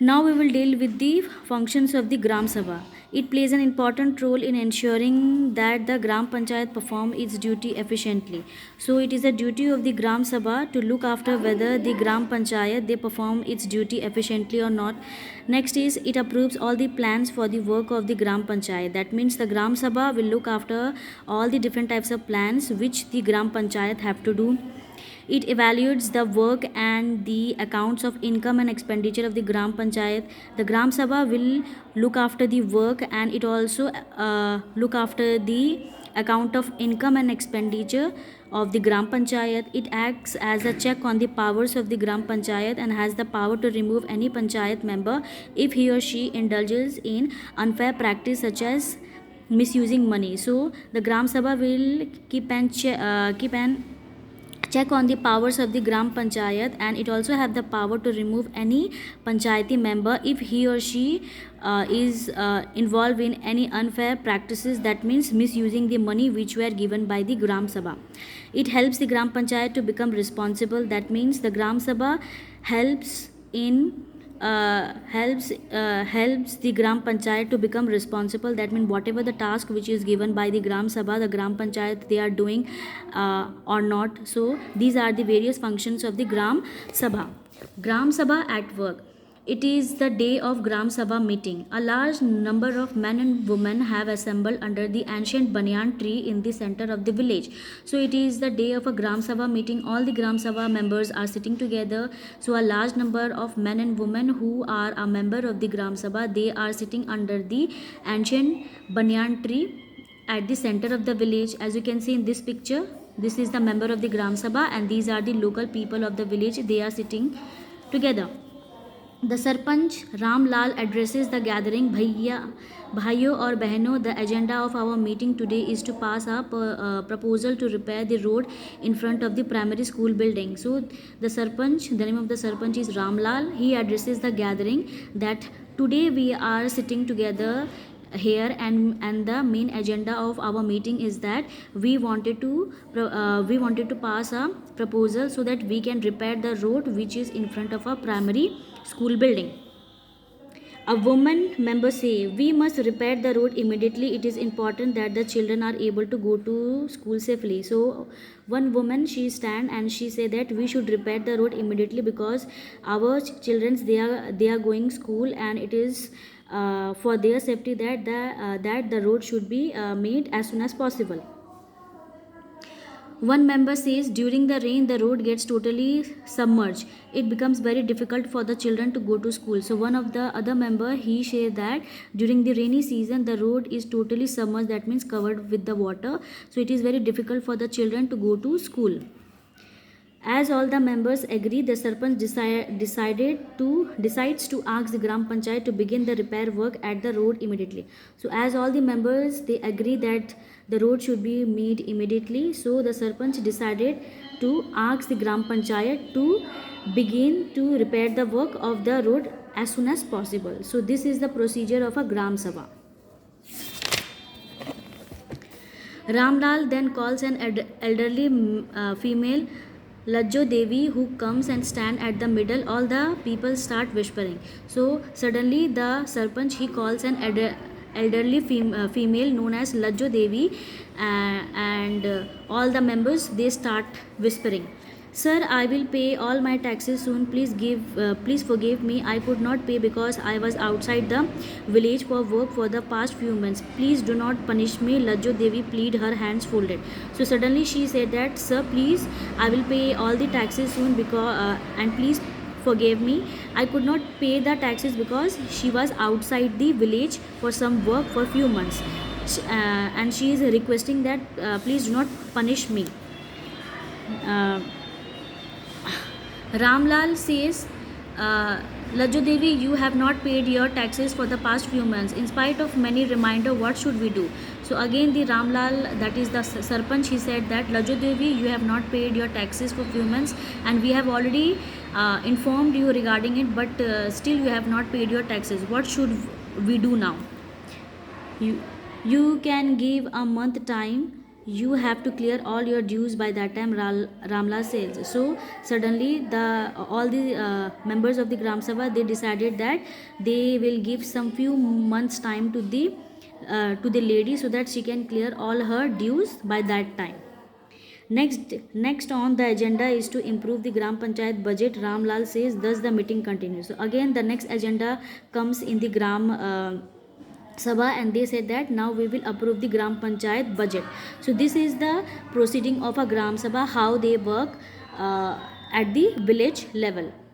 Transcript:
Now we will deal with the functions of the Gram Sabha. It plays an important role in ensuring that the Gram Panchayat perform its duty efficiently. So it is a duty of the Gram Sabha to look after whether the Gram Panchayat they perform its duty efficiently or not. Next is it approves all the plans for the work of the Gram Panchayat. That means the Gram Sabha will look after all the different types of plans which the Gram Panchayat have to do. It evaluates the work and the accounts of income and expenditure of the Gram Panchayat. The Gram Sabha will look after the work and it also look after the account of income and expenditure of the Gram Panchayat. It acts as a check on the powers of the Gram Panchayat and has the power to remove any Panchayat member if he or she indulges in unfair practice such as misusing money. So the Gram Sabha will keep an check on the powers of the Gram Panchayat, and it also have the power to remove any Panchayati member if he or she is involved in any unfair practices, that means misusing the money which were given by the Gram Sabha. It helps the Gram Panchayat to become responsible, that means the Gram Sabha helps in helps the Gram Panchayat to become responsible. That means whatever the task which is given by the Gram Sabha, the Gram Panchayat they are doing or not. So these are the various functions of the Gram Sabha. Gram Sabha at work. It is the day of Gram Sabha meeting. A large number of men and women have assembled under the ancient banyan tree in the center of the village. So it is the day of a Gram Sabha meeting. All the Gram Sabha members are sitting together. So a large number of men and women who are a member of the Gram Sabha, they are sitting under the ancient banyan tree at the center of the village. As you can see in this picture, this is the member of the Gram Sabha and these are the local people of the village. They are sitting together. The Sarpanch Ram Lal addresses the gathering. Bhaiyo or Behno, the agenda of our meeting today is to pass a proposal to repair the road in front of the primary school building. So the Sarpanch, the name of the Sarpanch is Ram Lal. He addresses the gathering that today we are sitting together here, and the main agenda of our meeting is that we wanted to pass a proposal so that we can repair the road which is in front of our primary school building. A woman member say, we must repair the road immediately. It is important that the children are able to go to school safely. So one woman she stand and she say that we should repair the road immediately because our children they are going school and it is for their safety that the road should be made as soon as possible. One member says during the rain the road gets totally submerged. It becomes very difficult for the children to go to school. So one of the other member he said that during the rainy season the road is totally submerged, that means covered with the water. So it is very difficult for the children to go to school. As all the members agree, the Sarpanch decides to ask the Gram Panchayat to begin the repair work at the road immediately. So as all the members they agree that the road should be made immediately, so the Sarpanch decided to ask the Gram Panchayat to begin to repair the work of the road as soon as possible. So this is the procedure of a Gram Sabha. Ramlal then calls an elderly female Lajjo Devi who comes and stand at the middle. All the people start whispering. So suddenly the Sarpanch he calls an elderly female known as Lajjo Devi and all the members they start whispering. Sir, I will pay all my taxes soon. Please forgive me. I could not pay because I was outside the village for work for the past few months. Please do not punish me. Lajjo Devi plead, her hands folded. So suddenly she said that, sir, please, I will pay all the taxes soon because and please forgive me. I could not pay the taxes because she was outside the village for some work for few months, and she is requesting that please do not punish me. Uh, Ramlal says, Lajjo Devi, you have not paid your taxes for the past few months. In spite of many reminder, what should we do? So again the Ramlal, that is the Sarpanch, he said that Lajjo Devi, you have not paid your taxes for few months and we have already informed you regarding it, but still you have not paid your taxes. What should we do now? You can give a month time. you have to clear all your dues by that time, Ramlal says. So suddenly the all the members of the Gram Sabha, they decided that they will give some few months time to the lady, so that she can clear all her dues by that time. Next on the agenda is to improve the Gram Panchayat budget, Ramlal says. Thus the meeting continues. So again the next agenda comes in the Gram Sabha, and they said that now we will approve the Gram Panchayat budget. So this is the proceeding of a Gram Sabha, how they work at the village level.